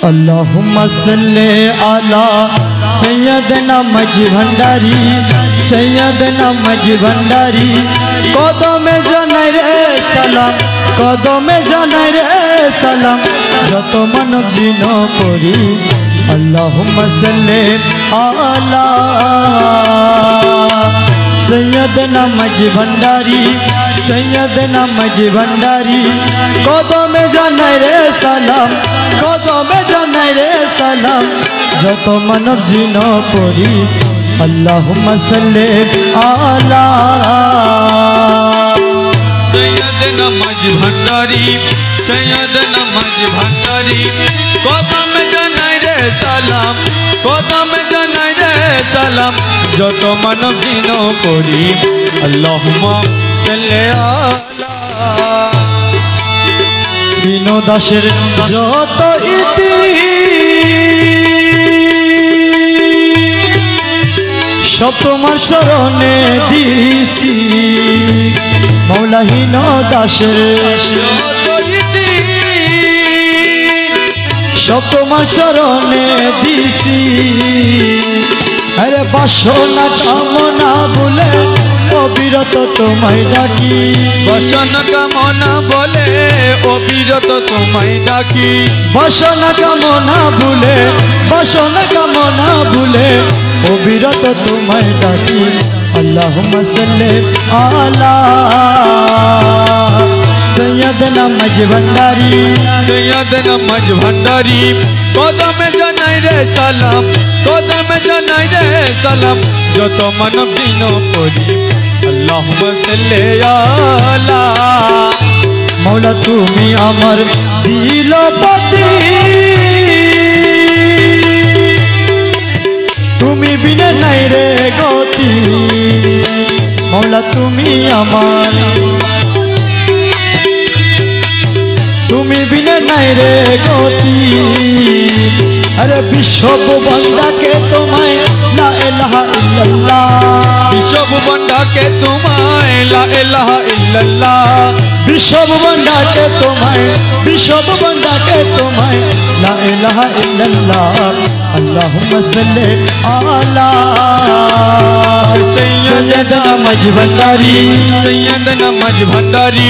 अल्लाहुम्मा सल्ले अला सैयदना मजी भंडारी सैयदना मजी भंडारी कदमे जानाई रे सालाम कदमे जानाई रे सालाम जत मानव जिन करी अल्लाहुम्मा सल्ले अला सैयदना मजी भंडारी सैयदना मजी भंडारी कदमे जानाई रे सालाम कदमे जानाई रे सालाम जत मानव जिन करी अल्लाहुम्मा सल्ले अला सैयदना मजी भंडारी सैयदना मजी भंडारी कदमे जानाई रे सालाम कदमे जानाई रे सालाम जत मानव जिन करी अल्लाहुम्मा सल्ले अला बिनो दासेर जत इति सब तुम्हार चरणे दिसी मौलाहीन दासेर सब तुम्हार चरणे दिसी अरे बासना कामना बोले अविरत तुम्हारे डाकी बासना कामना बोले अविरत तुम्हारे डाकी बासना कामना भूले बासना कामना भूले अविरत तुम्हारे डाकी अल्लाहुम्मा सल्ले अला सैयदना मजी भंडारी सैयदना मजी भंडारी कदमे जानाई रे सालाम कदमे जानाई रे सालाम जत मानव जिन करी अल्लाहुम्मा सल्ले अला मौला तुमी आमार दिलपति तुमी बिना नाई रे गति मौला तुमी आमार तुमी बिना नाई रे गति अरे विश्व बंदा के तुम्हें ला इलाहा इल्लल्लाह विश्व बंदा के तुम्हें ला इलाहा इल्लल्लाह विश्व बंदा के तुम्हें ला इलाहा इल्लल्लाह अल्लाहुम्मा सल्ले अला सैयदना मजी भंडारी सैयदना मजी भंडारी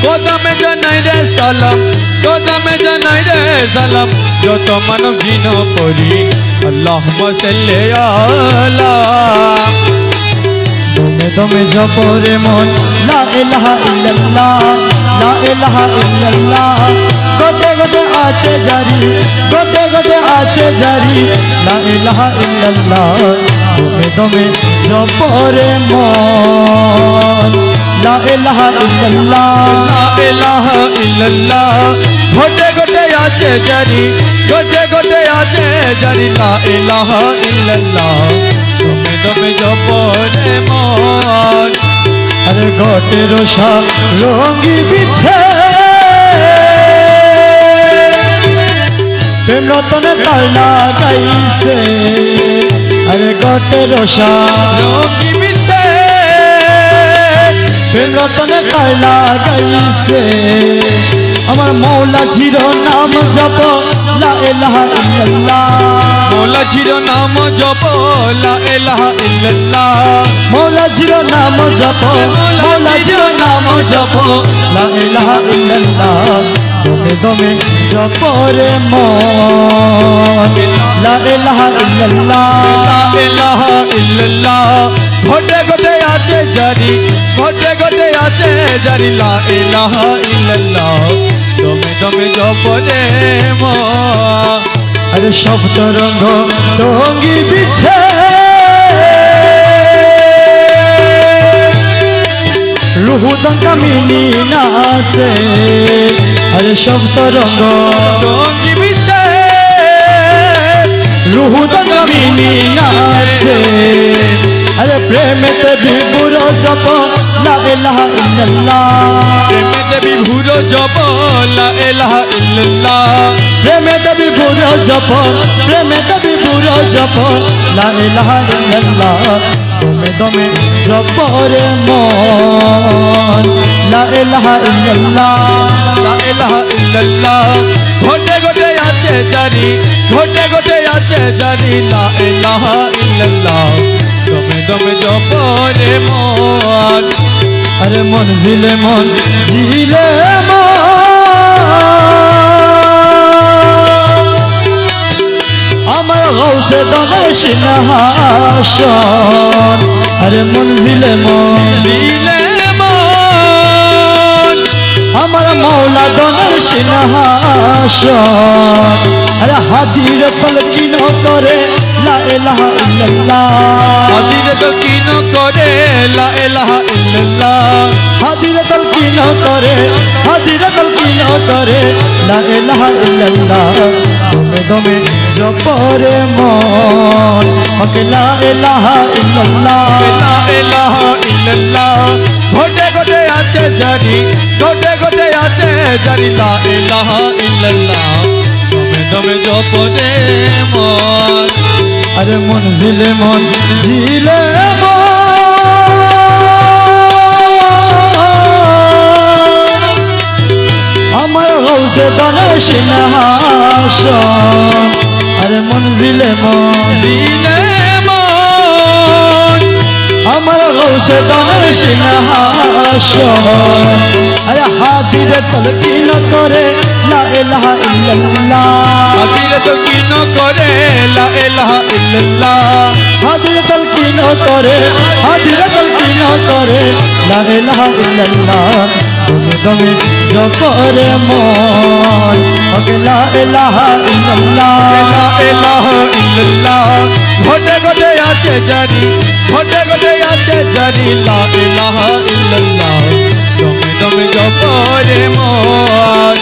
कदमे जानाई रे सालाम कदमे जानाई रे सालाम जत मानव जिन करी अल्लाहुम्मा सल्ले अला दमे दमे जपरे मन ला इलाहा इल्लल्लाह ला इलाहा इल्लल्लाह गोटे गोटे आछे जारी गोटे गोटे आछे जारी ला इलाहा इल्लल्लाह दमे दमे जपरे मन ला इलाहा इल्लल्लाह ला इलाहा इल्लल्लाह गोटे गोटे आछे जारी गोटे गोटे आछे जारी ला इलाहा इल्लल्लाह दमे दमे जपरे मन अरे गोटे रोशा रंगी बिछे प्रेम रतन ताला गाइसे अरे गोटे रोशा रंगी बिछे प्रेम रतन ताला गाइसे अमर मौला जीरो नाम जप ला इलाहा इल्लल्लाह मौला जीरो नाम जप ला इलाहा इल्लल्लाह मौला जीरो नाम जप मौला जीरो नाम जप ला इलाहा इल्लल्लाह दमे दमे जप रे मन ला इलाहा इल्लल्लाह ला इलाहा इल्लल्लाह गोटे गोटे आछे जारी गोटे गोटे आछे जारी ला इलाहा इल्लल्लाह दमे दमे जप रे मन अरे शब्द रंग रंगी बिछे रूह दंगा मिनी नाचे अरे शब्द रंग रंगी बिछे रूह दंगा मिनी नाचे अरे प्रेम ते विभुर जप ला इलाहा इल्लल्लाह प्रेम ते विभुर जप ला इलाहा इल्लल्लाह प्रेम ते विभुर जप प्रेम ते विभुर जप ला इलाहा इल्लल्लाह दमे दमे जप रे मन ला इलाहा इल्लल्लाह ला इलाहा इल्लल्लाह गोटे गोटे आछे जारी আছে জারি লা ইলাহা ইল্লাল্লাহ দমে দমে জপরে মন আরে মনজিলে মনজিলে আমার গৌসে দনের সিংহাসন আরে মনজিলে দিলে মন আমার মৌলা দনের সিংহাসন আরে হাজির পলকিন করে লা ইলাহা ইল্লাল্লাহ হাজির তলকিন করে লা ইলাহা ইল্লাল্লাহ হাজির তলকিন করে লা ইলাহা ইল্লাল্লাহ দমে দমে জপরে মন হক লা ইলাহা ইল্লাল্লাহ লা ইলাহা ইল্লাল্লাহ ঘটে ঘটে আছে জারি ঘটে ঘটে আছে জারি লা ইলাহা ইল্লাল্লাহ দমে দমে জপরে মন আরে মনজিলে আমার গৌসে দনের সিংহাসন আরে মনজিলে দিলে মন আমার গৌসে দনের সিংহাসন আরে হাজির তলকিন করে লা ইলাহা ইল্লাল্লাহ হাজির তলকিন করে লা ইলাহা ইল্লাল্লাহ হাজির তলকিন করে লা ইলাহা ইল্লাল্লাহ দমে দমে জপরে মন হক লা ইলাহা ইল্লাল্লাহ লা ইলাহা ইল্লাল্লাহ ঘটে ঘটে আছে জারি ঘটে ঘটে আছে জারি লা ইলাহা ইল্লাল্লাহ দমে দমে জপরে মন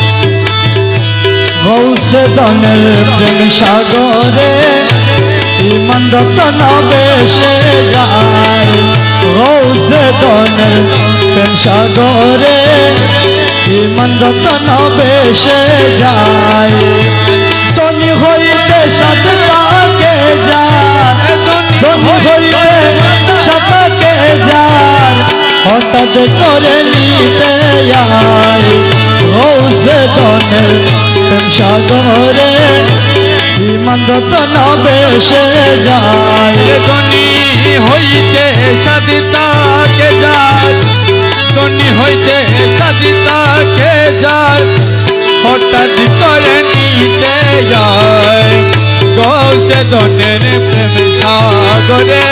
গৌসে দনের প্রেম সাগরে ইমান রতন বেশে যায় গৌসে দনের প্রেম সাগরে ইমান রতন বেশে যায় ধনী হইতে সাথে তাকে যায় ধনী হইতে সাথে যায় হঠাৎ করে নিতে যায় গৌসে দনের প্রেম সাগরে ইমান রতন বেশে যায় ধনী হইতে সাদিতাকে যায় ধনী হইতে সাদিতাকে যায় হঠাৎ করে নিতে যায় গৌসে দনের প্রেম সাগরে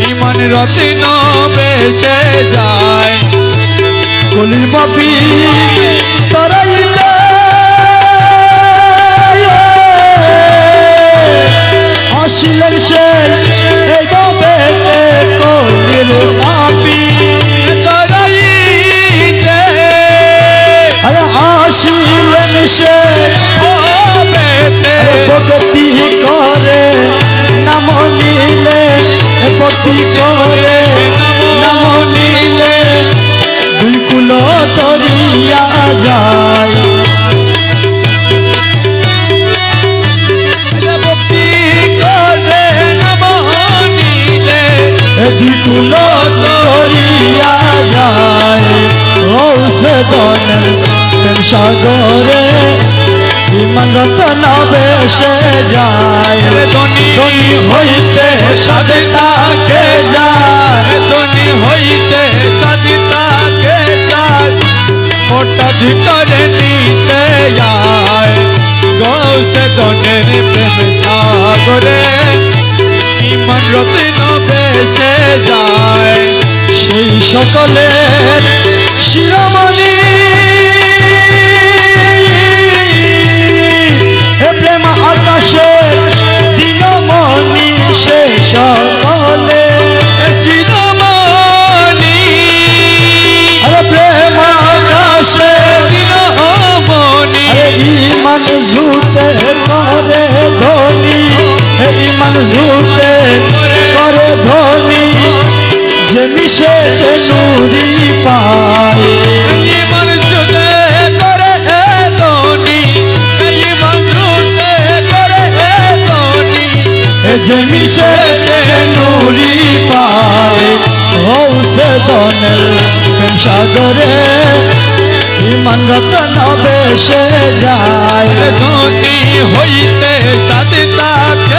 ইমান রতন বেশে যায় কলির বাপি তারাইতে আসিলেন সে এই বাবে কলির বাপি তারাইতে আরে আসিলেন সে ভক্তি করে নাম নিলে ভক্তি করে নাম নিলে দুই কুল তরিয়া যায় ভক্তি করে নাম নিলে দুই কুল তরিয়া যায় গৌসে দনের প্রেম সাগরে ইমান রতন বেশে যায় ধনী হইতে সাথে তাকে যায় ধনী হইতে সাদিতাকে যায় হঠাৎ করে নিতে যায় গৌসে দনের প্রেম সাগরে ইমান রতন বেশে যায় সেই সকলের শিরোমণি হে প্রেম আকাশে দিনমণি সে সকলে শিরোমণি আরে প্রেম আকাশে দিনমণি আরে ইমান ঝুতে করে ধনী হে ইমান ঝুতে করে ধনী যে মিশেছে নুরি পায় ইমান জুতে করে ধনী ইমান জুতে করে ধনী যে মিশেছে নুরি পায় গৌসে দনের প্রেম সাগরে ইমান রতন বেশে যায় ধনী হইতে সাদিতাকে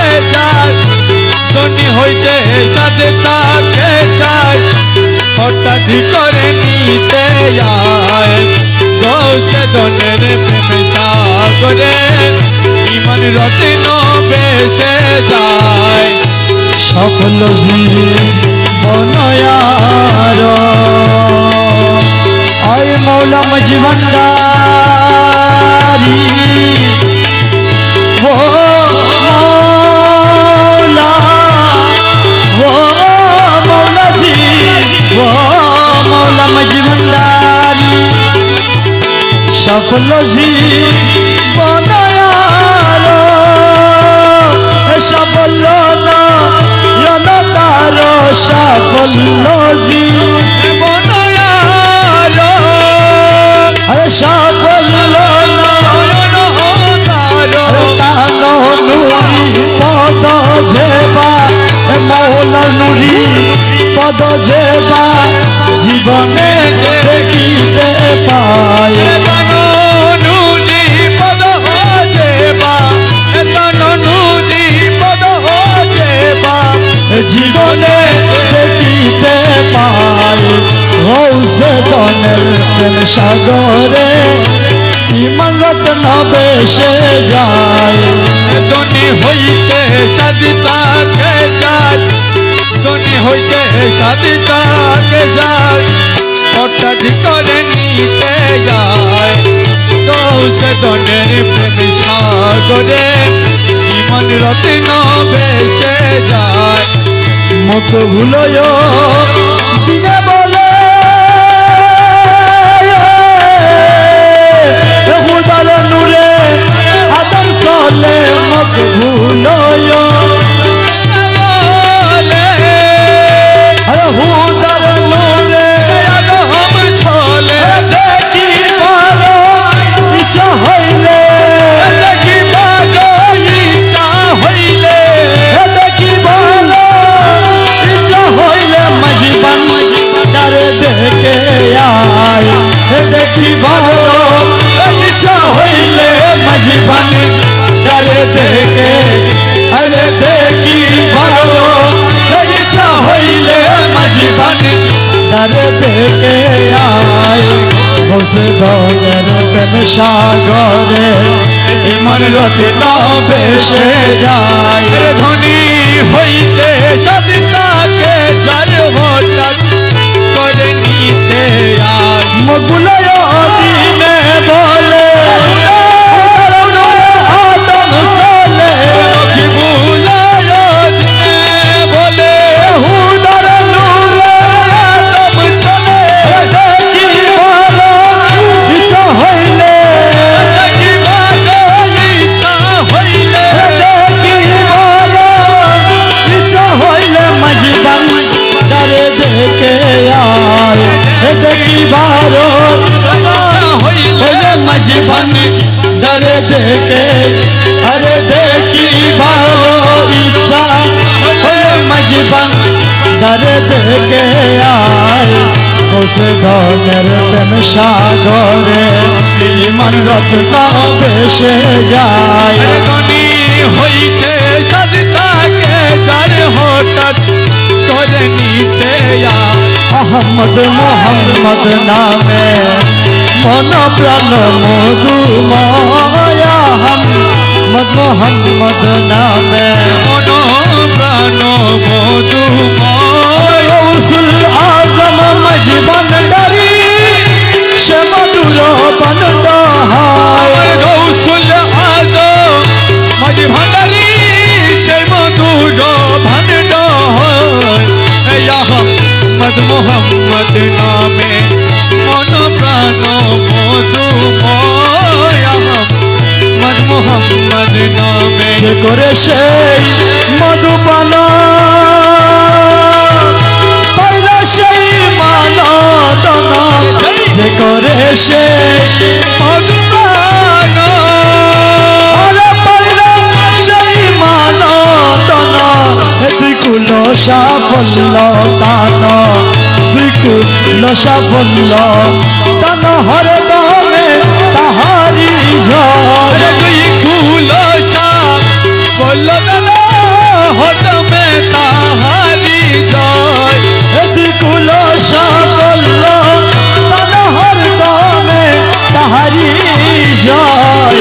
সফল জীবনয়ার আয় মৌলা মজি ভান্ডারি ও মৌলা ও মৌলাজি ও মৌলা মজি ভান্ডারি সফল জীবনয়ার সফল তার সফল জীবনয়ার আরে সফল পদ যেবা মৌলা নুরি পদ যেবা জীবনে দেখিতে পায় জীবনে দেখিতে পাই হৌসে তনের প্রেম সাগরে ইমান রত্ন বেশে যায় ধনী হইতে সাদিতাকে যায় ধনী হইতে সাদিতাকে যায় হঠাৎ করে নিতে যায় হৌসে তনের প্রেম সাগরে ইমান রত্ন বেশে যায় মুখ ভুলয় দিনে বলে হুদার নূরে আদম চলে মুখ ভুলয় আরে হুদার নূরে আদম চলে দেখি ভালো ইচ্ছা হইলে দেখি ভালো ইচ্ছা হইলে দেখি ভালো ইচ্ছা হইলে মজবান ডারে দেখে আয় দেখি ভালো ইচ্ছা হইলে মজবান ডারে দেখে আরে দেখি ভালো ইচ্ছা হইলে মজবান ডারে দেখে আয় বসে ধনের প্রেম সাগরে ইমান রত্ন বেশে যায় ধনী হইতে সাদিতাকে যার হঠাৎ করে নিতে আয় মগুলয় দিনে বলে আদম চলে ভুলায় দিনে বলে হুদার নূরে আদম চলে দেখি ভালো ইচ্ছা হইলে দেখি ভালো ইচ্ছা হইলে দেখি ভালো ইচ্ছা হইলে মজবান ডারে দেখে আয় দেখি ভালো হইলে মজবান ডারে দেখে আরে দেখি ভালো ইচ্ছা হইলে মজবান ডারে দেখে আয় বসে ধনের প্রেম সাগরে ইমান রত্ন বেশে যায় ধনী হইতে সাদিতাকে যার হঠাৎ করে নিতে আয় আহমদ মোহাম্মদ নামে মন প্রাণ মধুময় আহমদ মোহাম্মদ নামে মন প্রাণ মধুময় গৌসুল আজম মজবান ডারি সে মধুর বন্দ হয় আমার গৌসুল আজম মাঝি ভান্ডারি সেই মধুর ভান্ড হয় আহমদ মোহাম্মদ নামে মন প্রাণ মধুময় আহমদ মোহাম্মদ নামে যে করে সেই মধুপান পাইল সেই মানদন যে করে সেই মধুপ্রাণ আরে পাইল সেই মানদন দ্বিকুল সাফল্য দান দ্বিকুল সাফল্য দান হরে দমে তাহারি ঝড় তুই কুলো সাপ বলল না হতমে তাহারি জয় দ্বিকুল সাফল্য দান হরে দমে তাহারি জয়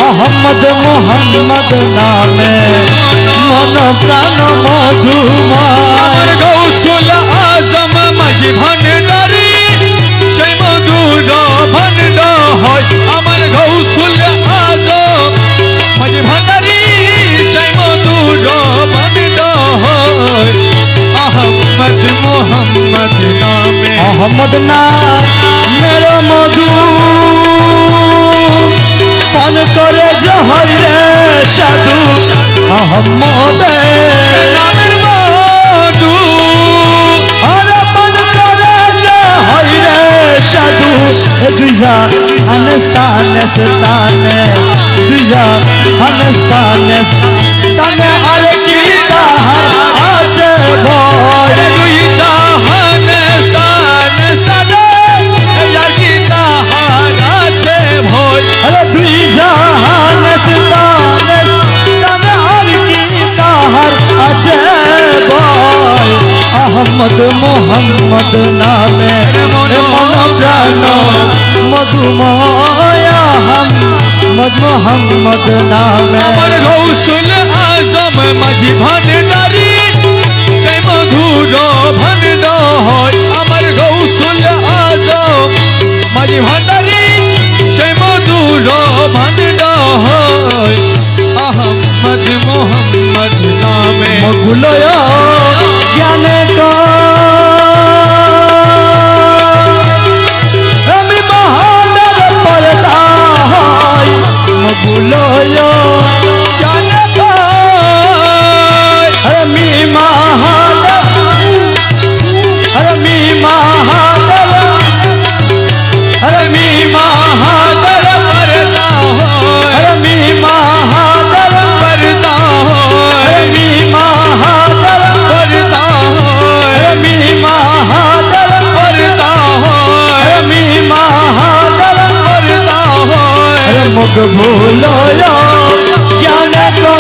আহমদ মোহাম্মদ নামে মন প্রাণ মধুময় আমার গৌসুল আজম মাঝি ভান্ডারী সেই মধুর ভান্ড হয় আমার গৌসুল আজম মাঝি ভান্ডারী সেই মধুর ভান্ড হয় আহমদ মোহাম্মদ নামে अहमद ना मेरो मधु पान करे जहर रे साधु अहमद নামের মধু अरे पान करे जहर रे साधु दुजा अनस्ताने स्ताने दुजा अनस्ताने तने अरे की ताहर आचे भोर দুই জাহান স্থান স্থানে ইয়ার কি তাহার আছে ভয় अरे दुई जहान स्ताने तने अरे की ताहर आचे भोर अहमद मोहम्मद नामे मन प्राण मधुमया हम मद मोहम्मद नामे আমার গৌসুল আজম মাঝি ভান্ডারী সেই মধুর ভান্ড হয় আমার গৌসুল আজম মাঝি ভান্ডারী সেই মধুর ভান্ড হয় আহমদ মোহাম্মদ নামে मगुलय ज्ञाने का আমি মহানর পরদা হয় মগুলয় জানে পায় আমি মহানর আমি মহানর আমি মহানর পরদা হয় আমি মহানর পরদা হয় আমি মহানর পরদা হয় আমি মহানর পরদা হয় আমি মহানর পরদা হয় अरे मुख भूलो ज्ञान को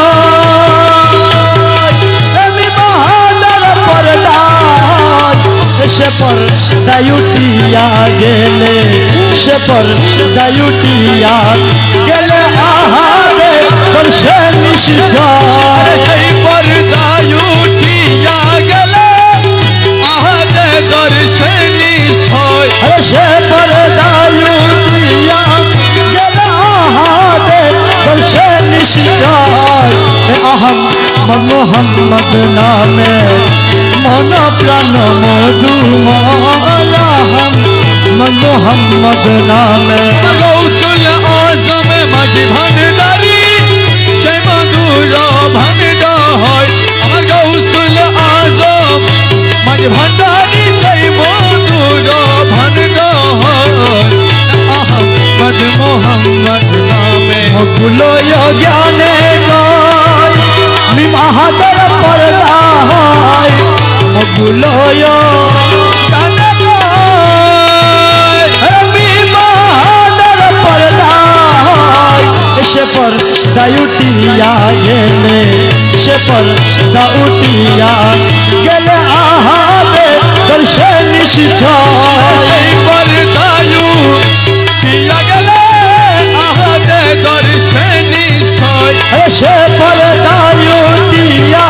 अमी महादर परदास से पर दायुटिया गेले से पर दायुटिया गेले आहारे पर से निश्चय সেই পর্দায় উঠিয়া গেলে আহাদে দর্শনী ছয় अरे से पर दायुटिया गेले आहारे पर से निश्चय अहम मोहम्मद नामे मन प्राण मधुमया हम मोहम्मद नामे গৌসুল আজম মাঝি ভান্ডারী সেই মধুর ভান্ড হয় আমার গৌসুল আজম মাঝি ভান্ডারী সেই মধুর ভান্ড হয় আহমদ মোহাম্মদ নামে मकुलय ज्ञाने गाय महादर परदा है मकुलय জানে পায় अमी महादर परदा है से पर दायुटिया गेले से पर दाउटिया गेले आहादे दर्शन निश्चय সেই পর্দায়ু দিয়া গেলে আহাদে দর্শনী ছয় ऐसे पर दायुटिया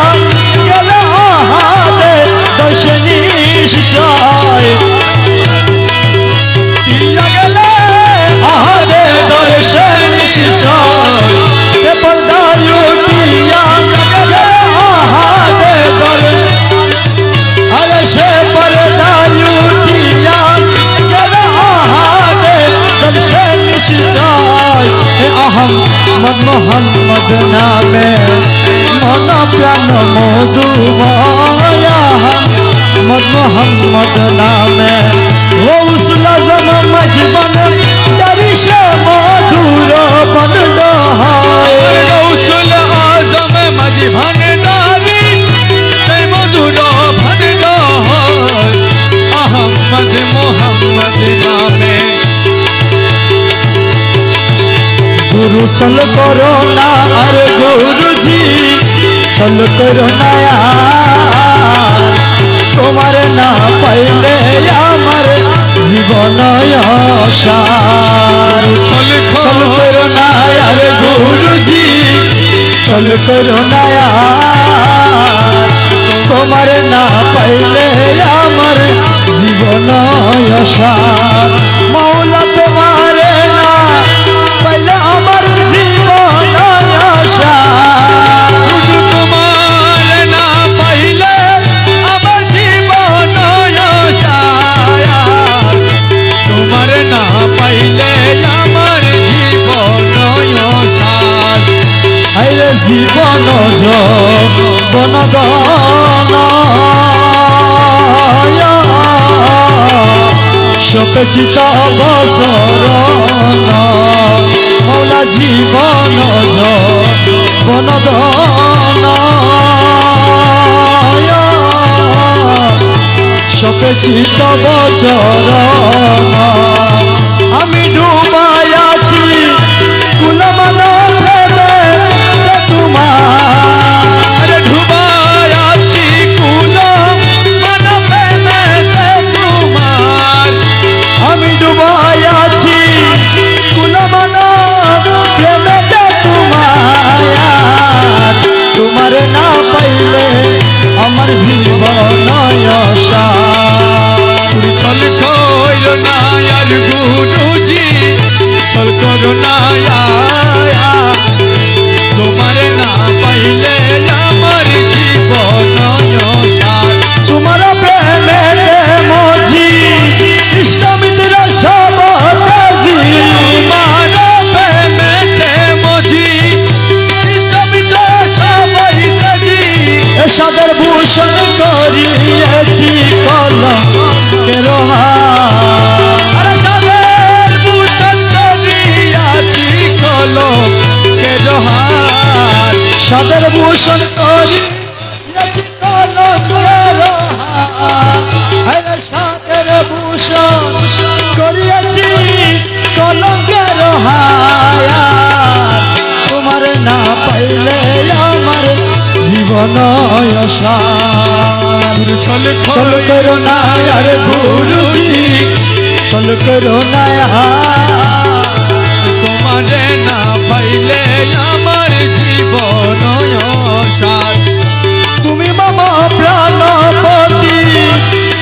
गेले आहादे दर्शनी निश्चय দিয়া গেলে आहादे दर्शन निश्चय से पर दायुटिया गेले आहादे अरे से पर दायुटिया गेले आहादे दर्शन निश्चय अहम मद मोहम्मद नामे मन प्राण मधुमया हम मद मोहम्मद नामे गौसुल आजम मजबन दरिश मधुर बंद है গৌসুল আজম মাঝি ভান্ডারী সেই মধুর ভান্ড হয় আহমদ মোহাম্মদ নামে गुरु सल करो ना अरे गुरु जी सल करो ना यार तुम्हारे ना पाइले আমার জীবন আশার ছল सल करो ना अरे गुरु जी सल চল করো না তোমার না পাইলে আমার জীবন অসার মৌলা তোমার না পাইলে আমার জীবন অসার তোমার না পাইলে আমার জীবন অসার তোমার না পাইলে আমার জীবন অসার আইরে জীবন বন শোকচিত বসরণ মৌলা জীবন বন শোকচিত বচরণ আমি ডুবাই আছি কুলমান প্রেমে তোমার ডুবাই আছি কুলমান প্রেমেতে তোমার আমি ডুবাই আছি কুলমান প্রেমেতে তোমার না পাইলে আমার জীবন চল করো না আর গুরুজি চল করো না তোমার না পাইলে আমার জীবন তোমার প্রেমে মজি ইষ্টমিত্র সব তোমার প্রেমেতে মজি ইষ্টমিত্র সবাই কাজী সাদের ভূষণ করিয়েছি কলঙ্কের আরে সাদের ভূষণ করিয়াছি কলঙ্কের হার সাদের ভূষণ করিয়েছি কলঙ্কের সাদের ভূষণ করিয়েছি কলঙ্কের তোমার না পাইলে আমার জীবন চল চল করো না আর গুরুজি চল করো না তোমার না পাইলে আমার জীবন তুমি মামা প্রাণপতি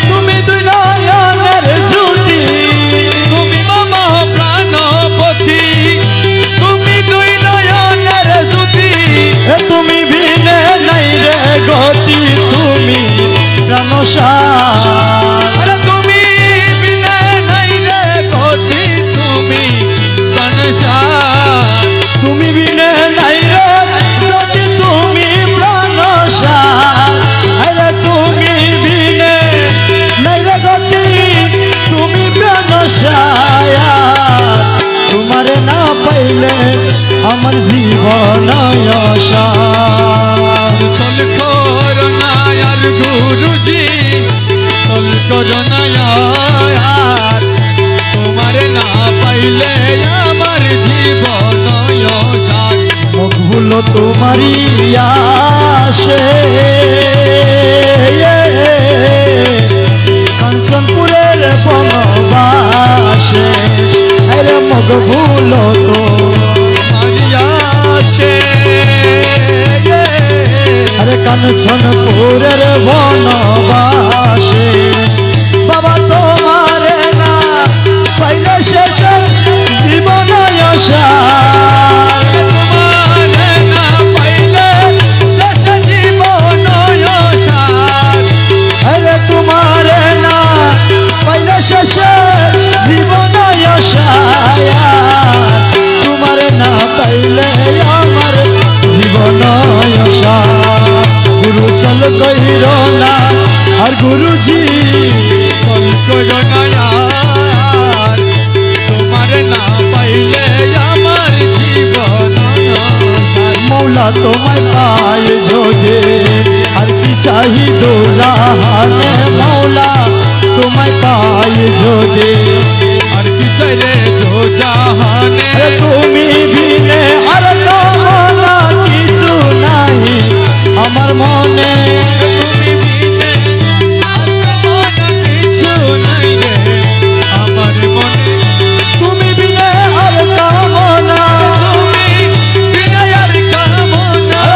তুমি দুই নয়নের জ্যোতি তুমি মামা প্রাণপতি তুমি দুই নয়নের জ্যোতি তুমি বিনে নাই রে গতি তুমি প্রাণসার তুমি বিনে নাই রে গতি তুমি প্রাণসার তুমি বিনে নাই রে গতি তুমি প্রাণসার আরে তুমি বিনে নাই রে গতি তুমি প্রাণসার তোমার না পাইলে আমার জীবন অসার চল করো না আর গুরুজি চল করো না আর তোমার না পাইলে আমার জীবন অসার ভুল তোমারি আসে কাঞ্চনপুরের বনবাসে আরে মগ ভুল তো মারিয়াছে আরে কাঞ্চনপুরের বনবাসে বাবা তোমার না পাইলে শেষ জীবন অসার তোমার না পাইলে শেষ জীবন অসার আরে তোমার না পাইলে শেষ জীবন অসার তোমার না পাইলে আমার জীবন অসার গুরু চল কইর না আর গুরুজি চল করো না আর তোমার না পাইলে আমার জীবন অসার মৌলা তোমায় পায় যোগে আর কি চাহি দোলাহানে মৌলা তোমায় পায় যোগে আর কি চাইলে তো জাহানে তুমি বিনে আর কামনা কিছু নাই আমার মনে তুমি বিনে আর কামনা কিছু নাই রে আমার মনে তুমি বিনে আর কামনা তুমি বিনে আর কামনা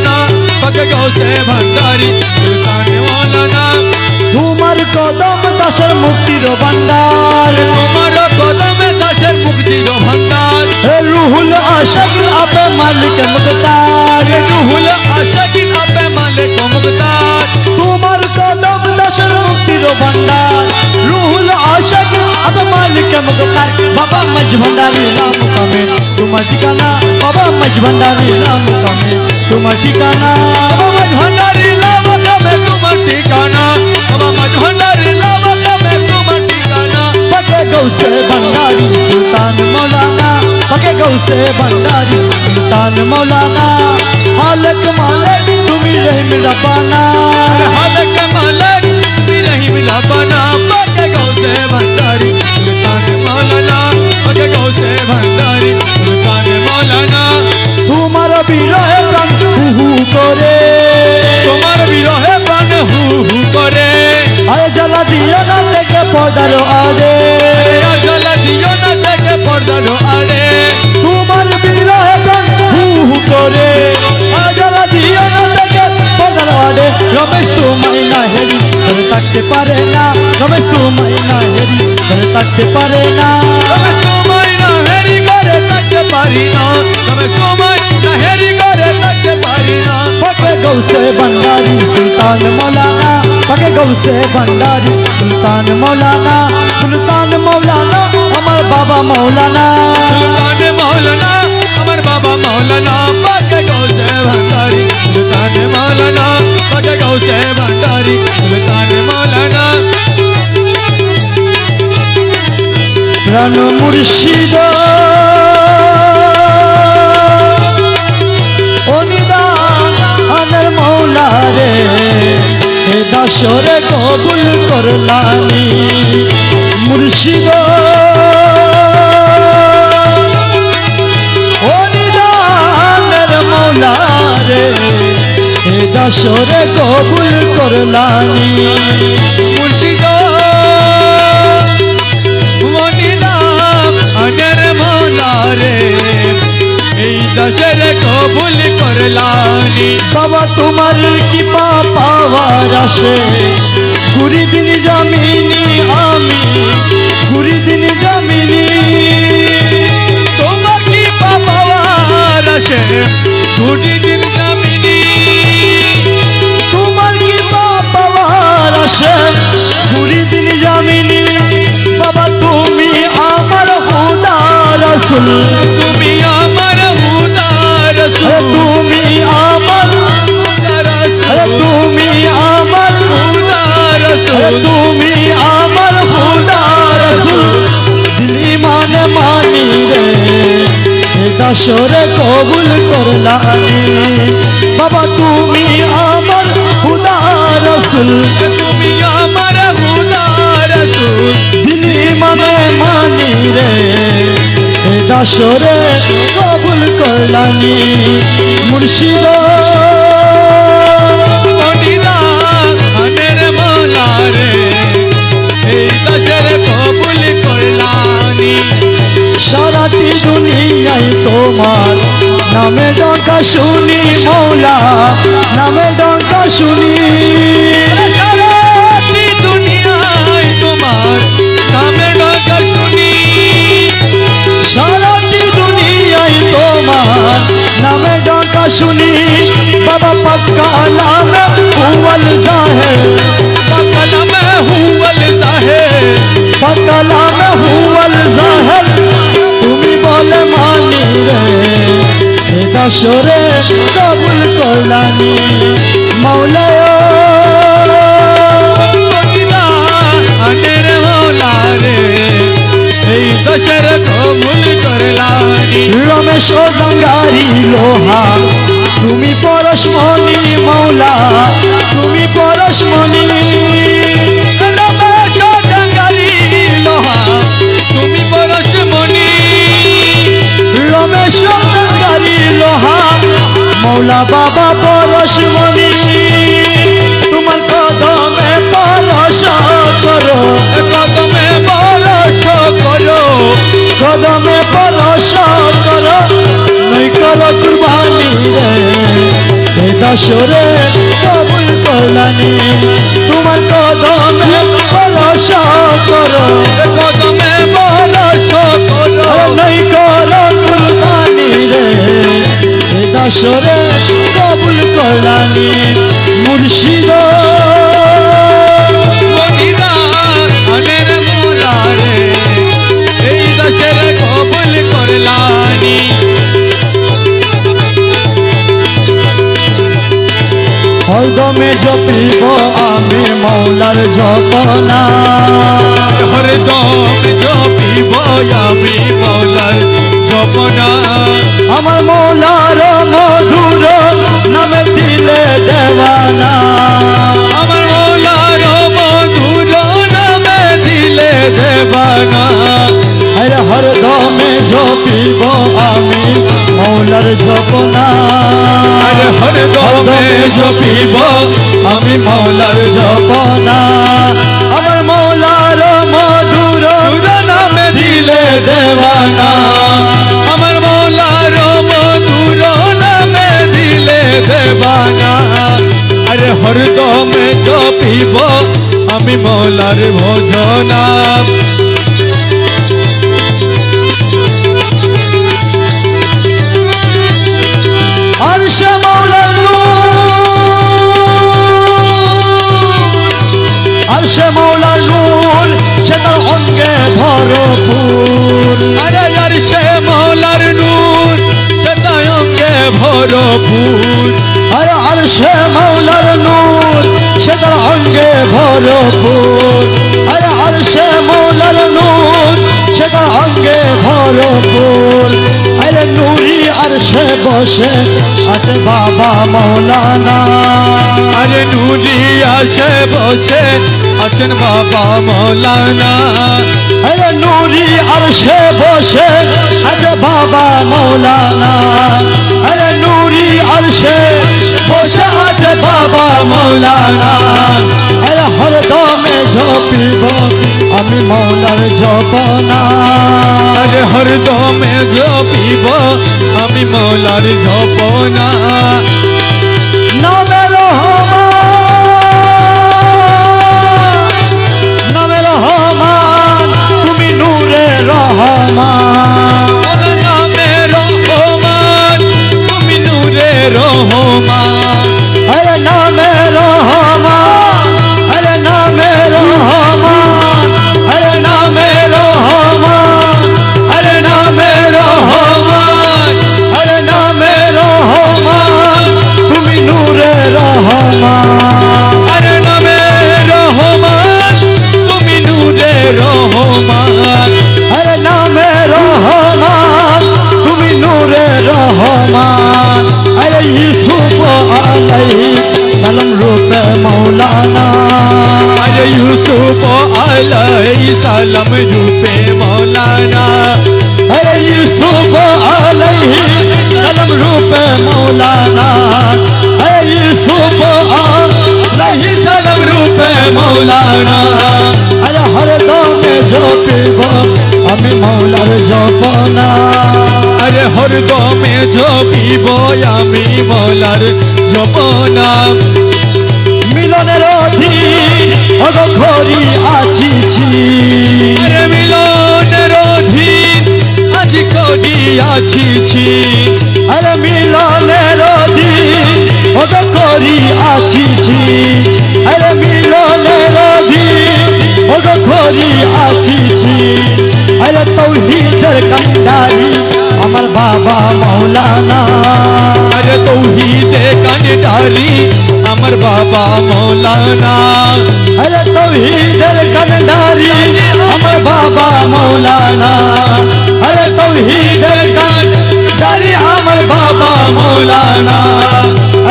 आशिक आपे मालिक मुख्तार रूहुल आशिक आपे मालिक मुख्तार तुम्हार कदम दशर मुक्तिर भंडार रूहुल आशिक आपे मालिक मुख्तार बाबा मज भंडारी नाम कमे तुम्हार ठिकाना बाबा मज भंडारी नाम कमे तुम्हार ठिकाना बाबा मज भंडारी नाम कमे तुम्हार ठिकाना बाबा मज भंडारी नाम कमे तुम्हार ठिकाना पके गौ से भंडारी सुल्तान मौलाना पके गौ से भंडारी सुल्तान मौलाना हालक मालिक तुम्ही रहीम रब्बाना हालक मालिक तुम्ही रहीम रब्बाना पके गौ से भंडारी सुल्तान मौलाना पके गौ से भंडारी सुल्तान मौलाना तुम्हार बिरहे प्राण हु करे তোমার বিরহে প্রাণ হু হু করে আরে জ্বালা দিও না থেকে পর্দার আড়ে জ্বালা দিও না থেকে পর্দার আড়ে তোমার বিরহে প্রাণ হু হু করে আরে জ্বালা দিও না থেকে পর্দার আড়ে রমেশ তোমায় না হেরি ধরে থাকতে পারে না রমেশ তোমায় না হেরি ধরে থাকতে পারে না রমেশ তোমায় না হেরি করে থাকতে পারি না রমেশ তোমায় না হেরি করে থাকতে পারি না पके गौ से भंडारी सुल्तान मौलाना पके गौ से भंडारी सुल्तान मौलाना सुल्तान मौलाना अमर बाबा मौलाना सुल्तान मौलाना अमर बाबा मौलाना पके गौ से भंडारी सुल्तान मौलाना पके गौ से भंडारी सुल्तान मौलाना प्राण मुर्शिद अनर मौला रे दासरे कबूल करलानी मुर्शिद अनर मौला रे दासरे कबूल करलानी मुर्शिद মনিরাম আনের মৌলা রে এই দশের কবুল করলানি বাবা তোমার কৃপা পাওয়ার আসে ঘুরি দিন জামিনি আমি ঘুরি দিন জামিনি তোমার কি পাওয়ার আসে ঘুরি দিন জামিনি তোমার কৃপা পাওয়ার আসে ঘুরি দিন জামিনি বাবা তুমি আমার খুদা রাসূল তুমি আমার হুদা রাসূল তুমি আমার হুদা রাসূল তুমি আমার হুদা রাসূল তুমি আমার খুদা রাসূল দিল ইমান মানি রে দাসরে কবুল করলানি বাবা তুমি আমার খুদা রাসূল তুমি আমার হুদা রাসূল দিল ইমান মানি রে দাসরে কবুল করলানি মুর্শিদ মনিরামের মৌলা রে এই দশের কবুল করলানি সারাটি দুনিয়ায় তোমার নামে ডঙ্কা শুনি মৌলা নামে ডঙ্কা শুনি সারাটি দুনিয়ায় তোমার নামে ডাকা শুনি সারাটি দুনিয়ায় তোমার নামে ডঙ্কা শুনি বাবা পাক্কা নামে হুয়াল জাহের পাকা নামে হুয়াল জাহের পাক্কা নামে হুয়াল জাহের তুমি বলে মানি রে দাসরে কবুল করলানি মৌলা আনের মৌলা রে এই দশের কবুল করলানি রমেশ জঙ্গারি লোহা তুমি পরশমণি মৌলা তুমি পরশমণি রমেশ জঙ্গারি লোহা তুমি পরশমণি রমেশ জঙ্গারি লোহা মৌলা বাবা পরশমণি তোমার কদমে পরশ করো কদমে পরশ করো কদমে পরশ করো নই করো কুরবানি রে দাসরে কবুল করলানি তোমার কদমে পরশ করো কদমে পরশ করো নই করো কুরবানি রে আসরে কবুল করলানি মুর্শিদ মদিনা আনের মোলারে এই দশের কবুল করলানি হরদমে জপিব আমি মৌলার জপনা হরদম জপিব আমি মৌলার জপনা আমার মৌলার মধুর নামে দিলে দেওয়ানা আমার মৌলার মধুর নামে দিলে দেবানা আরে হরদমে জপিব আমি মৌলার জপনা আরে হরদমে জপিব আমি মৌলার জপনা আমার মৌলার মধুর নামে দিলে দেবানা আমার মৌলার মধুর নামে দিলে দেবানা আরে হরদমে জপিব আমি মৌলার ভজনা আরশে মৌলার আরশে মৌলার নূর সে তার অঙ্গে ভরপুর আরে আরশে মৌলার নূর সেটা অঙ্গে ভরপুর আরে আরশে মৌলার নূর সে তার অঙ্গে ভরপুর আরে আরশে মৌলার নূর সে তার অঙ্গে ভরপুর আরে নূরি আরশে বসে আছে বাবা মৌলানা আরে নুরি আসে বসে আছেন বাবা মৌলানা আরে নূরি আরশে বসে আছে বাবা মৌলানা আরে নূরি আরশে বসে আছে বাবা মৌলানা আরে হরদমে জপিব আমি মৌলার জপনা আরে হরদমে জপিব আমি মৌলার জপনা নামে রহমান নামে রহমান তুমি নূরে রহমান নামে রহমান তুমি নূরে রহমান আরে নামে রহমান আরে নামে রহমান আরে নামে রহমান আরে নামে রহমান আরে নামে রহমান তুমি নূরে রহমান আরে নামে রহমান তুমি নূরে রহমান আরে নামে রহমান তুমি নূরে রহমান আরে ইউসুফ আলাইহিস সালাম রূপে মৌলানা আরে ইউসুফ আলাইহিস সালাম রূপে মৌলানা আরে ইউসুফ আলাইহিস সালাম রূপে মৌলানা আরে ইউসুফ আলাইহিস সালাম রূপে মৌলানা আরে হরদমে জপিব আমি মৌলার জপনা আরে হরদমে জপিব আমি মৌলার জপনা মিলনের অধীন অগখরি আছিছি আরে মিলনের অধীন আজ করি আছিছি আরে মিলনের অধীন অগখরি আছিছি আরে মিলনের অধীন অগখরি আছিছি আরে তৌহিদের কান্ডারি আমার বাবা মৌলানা আরে তৌহিদে কান্ডারি আমার বাবা মৌলানা আরে তৌহিদের কান্ডারি আমার বাবা মৌলানা আরে তৌহিদের কান্ডারি আমার বাবা মৌলানা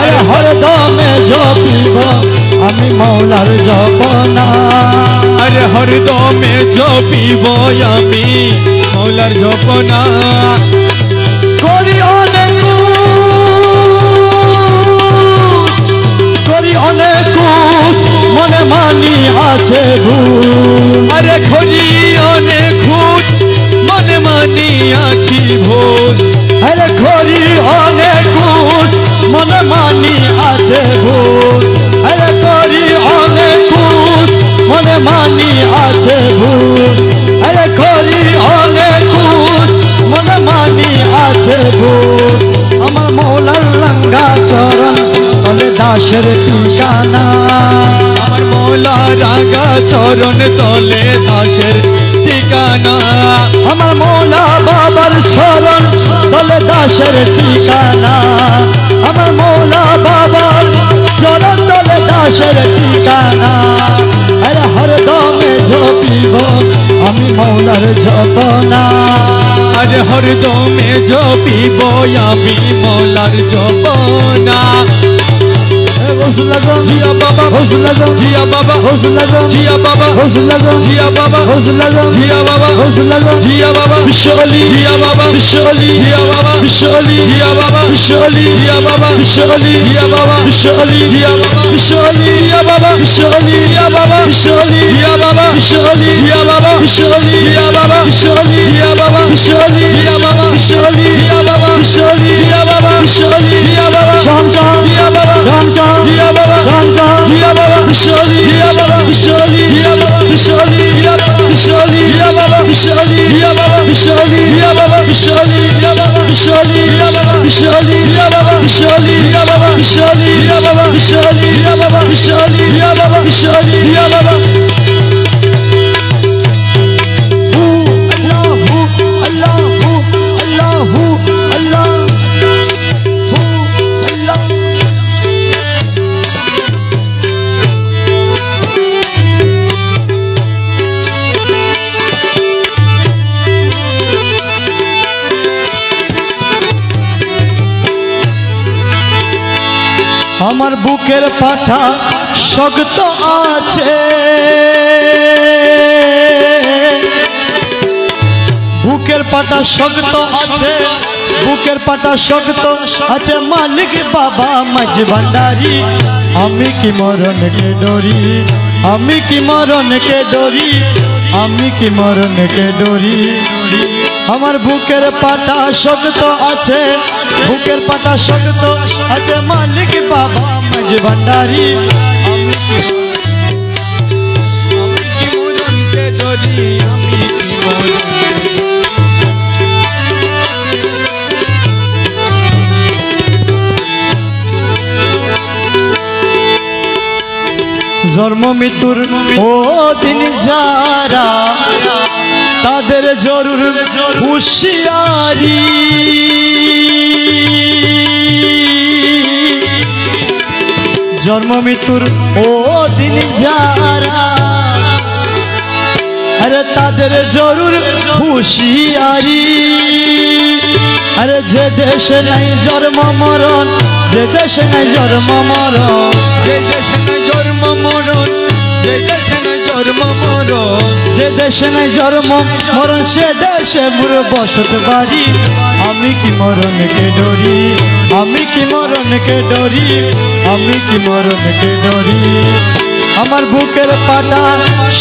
আরে হরদমে জপিব আমি মৌলার জপনা আরে হরদমে জপিব আমি মৌলার জপনা করি অনেক করি অনেক মনে মানি আছে ভুল আরে খরি অনেক খুশ মনে মানি আছি ভোজ আরে করি অনেক মনে মানি আছে ভুল আরে করি অনেক মনে মানি আছে ভুল আরে করি অনেক মনে মানি আছে ভুল আমার মৌলার দাসের ঠিকানা আমার মৌলা রাঙা চরণ তলে দাসের ঠিকানা আমার মৌলা বাবার চরণ তলে দাসের ঠিকানা আমার মৌলা বাবার চরণ তলে দাসের ঠিকানা আরে হরদমে জপিব আমি মৌলার জপনা আরে হরদমে জপিব আমি মৌলার জপনা জিয়া বাবা জিয়া বাবা জিয়া বাবা জিয়া বাবা জিয়া বাবা জিয়া বাবা বিশ্বলি জিয়া বাবা বিশ্বলি জিয়া বাবা বিশ্বলি জিয়া বাবা বিশ্বলি জিয়া বাবা বিশ্বলি জিয়া বাবা বিশ্বলি জিয়া বাবা বিশ্বলি জিয়া বাবা বিশ্বলি জিয়া বাবা বিশ্বলি জিয়া বাবা বিশ্বলি জিয়া বাবা বিশ্বলি জিয়া বাবা বিশ্বলি জিয়া বাবা বিশ্বলি জিয়া বাবা বিশ্বলি জিয়া বাবা বিশ্বলি জিয়া বাবা বিশ্বলি জিয়া বাবা সংসার জিয়া বাবা সংসার জিয়া বাবা সংসার জিয়া বাবা বিশ্বলি জিয়া বাবা বিশ্বলি জিয়া বাবা বিশ্বলি জিয়া বাবা বিশ্বলি জিয়া বাবা বিশ্বলি জিয়া বাবা বিশ্বলি জিয়া বাবা বিশ্বলি জিয়া বাবা বিশ্বলি জিয়া বাবা বিশ্বলি জিয়া বাবা বিশ্বলি জিয়া বাবা বিশ্বলি জিয়া বাবা বিশ্বলি জিয়া বাবা বিশ্বলি জিয়া বাবা বিশ্বলি জিয়া বাবা আমার বুকের পাঠা শক্ত আছে বুকের পাটা শক্ত আছে বুকের পাটা শক্ত আছে মালিক বাবা মাঝ ভান্ডারি আমি কি মরণকে ডরি আমি কি মরণকে ডরি আমি কি মরণকে ডরি আমার বুকের পাটা শক্ত আছে বুকের পাটা শক্ত আছে মালিক বাবা মাঝ ভান্ডারি আমি কি মরণকে ডরি আমি কি মরণকে জন্ম মৃত্যুর ও দিন যারা তাদের জরুর হুঁশিয়ারি জন্ম মৃত্যুর ও দিন যারা আরে তাদের জরুর হুঁশিয়ারি আরে যে দেশে নাই জন্ম মরণ যে দেশে নাই জন্ম মরণ যে দেশে নাই জন্ম মরণ যে দেশে নাই জন্ম মরণ যে দেশে নাই জন্ম মরণ সে দেশে মোর বসত বাড়ি আমি কি মরণকে ডরি আমি কি মরণকে ডরি আমি কি মরণকে ডরি আমার বুকের পাটা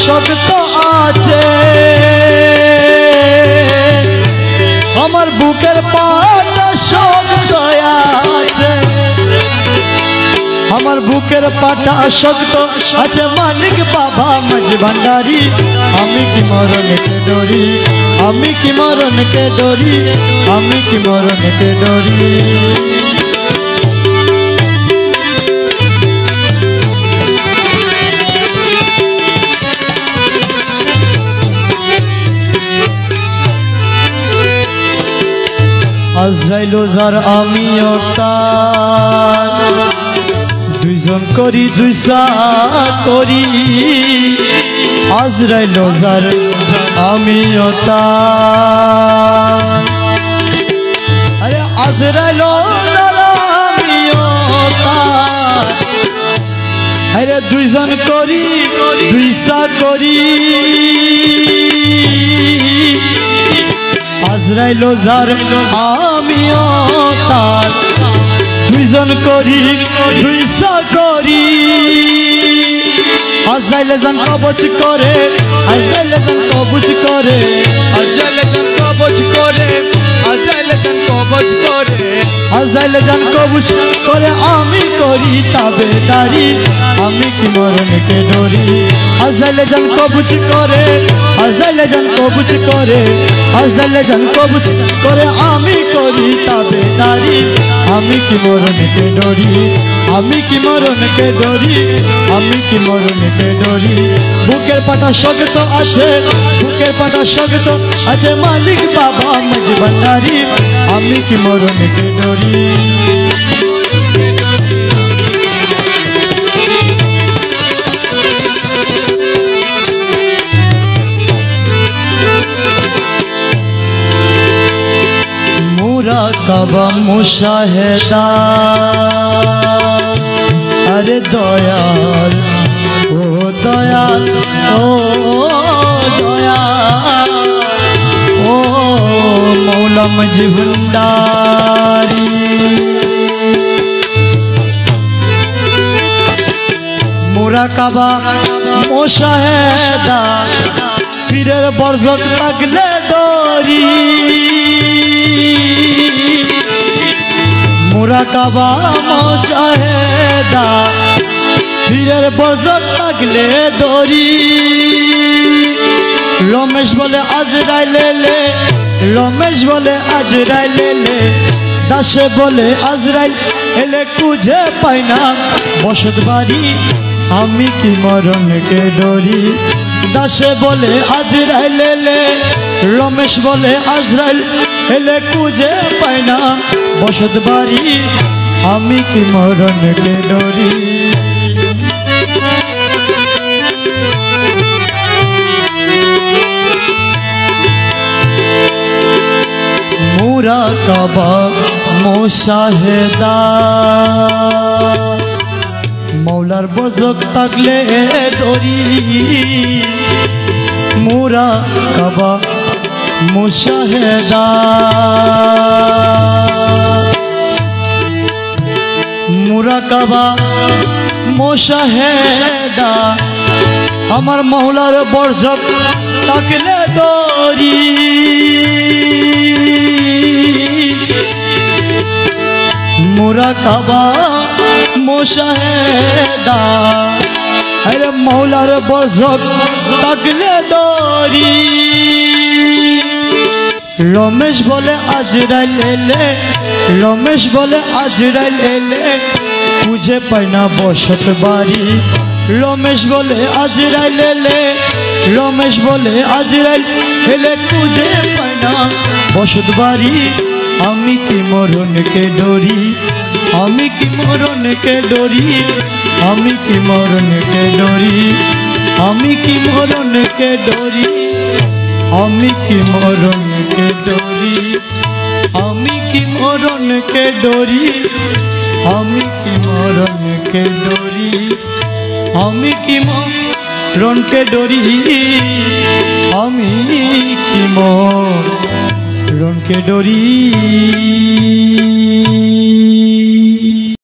শক্ত আছে আমার বুকের পাটা শক্ত আছে আমার বুকের পাটা শক্ত আছে মালিক বাবা মাঝ ভান্ডারি আমি কি মরণকে ডরি আমি কি মরণকে ডরি আমি কি মরণকে ডরি আজরাইলো যার আমিও তার দুইজন করি দুইসা করি আজরাইলো যার আমিও তার আরে আজরাইলো যার আমিও তার আরে দুইজন করি দুইসা করি আজরাইলো যার আমিও তার দুইজন করি দুইসা করি আজরাইলে যান কবচ করে আজরাইলে যান কবচ করে আজরাইলে যান কবচ করে আজরাইলে যান কবচ করে আজরাইলে যান কবচ করে আমি করি তাবেদারি আমি কি মরণকে ডরি আজরাইলে যান কবচ করে আজরাইলে যান কবচ করে আজরাইলে যান কবচ করে আমি করি তাবেদারি আমি কি মরণকে ডরি আমি কি মরণকে ডরি, আমি কি মরণকে ডরি। বুকের পাটা শক্ত আছে, বুকের পাটা শক্ত আছে, মালিক বাবা মজ ভান্ডারি। আমি কি মরণকে ডরি। মুরাকাবা মুশাহেদা, আরে দয়াল ও দয়াল, ও দয়াল, ও মৌলা মজি ভান্ডারি। মুরাকাবা মুশাহেদা, ফিরের বরজত লাগলে দরি। মুরাকাবা মুশাহেদা, ফিরের বরজত লাগলে দরি। রমেশ বলে আজরাইলে, রমেশ বলে আজরাইলে, দাসে বলে আজরাইল এলে খুঁজে পাই না বসত বাড়ি। আমি কি মরণকে ডরি। দাসে বলে আজরাইলে, রমেশ বলে আজরাইল এলে খুঁজে পাই না বসত বাড়ি। আমি কি মরণকে ডরি। মুরাকাবা মুশাহেদা, মৌলার বজক থাকলে দরি। মুরাকাবা মুশাহেদা, মুরাকাবা মুশাহেদা, আমার মৌলার বরজক থাকলে দরি। মুরাকাবা মুশাহেদা, আরে মৌলার বরজক থাকলে দরি। রমেশ বলে আজরাইল এলে, রমেশ বলে আজরাইল এলে খুঁজে পাই না বসত বাড়ি। রমেশ বলে আজরাইল এলে, রমেশ বলে আজরাইল এলে খুঁজে পাই না বসত বাড়ি। আমি কি মরণকে ডরি, আমি কি মরণকে ডরি, আমি কি মরণকে ডরি, আমি কি মরণকে ডরি, আমি কি মরণকে ডরি, আমি কি মরণকে ডরি, আমি কি মরণকে ডরি, আমি কি মরণকে ডরি, আমি কি মরণকে ডরি।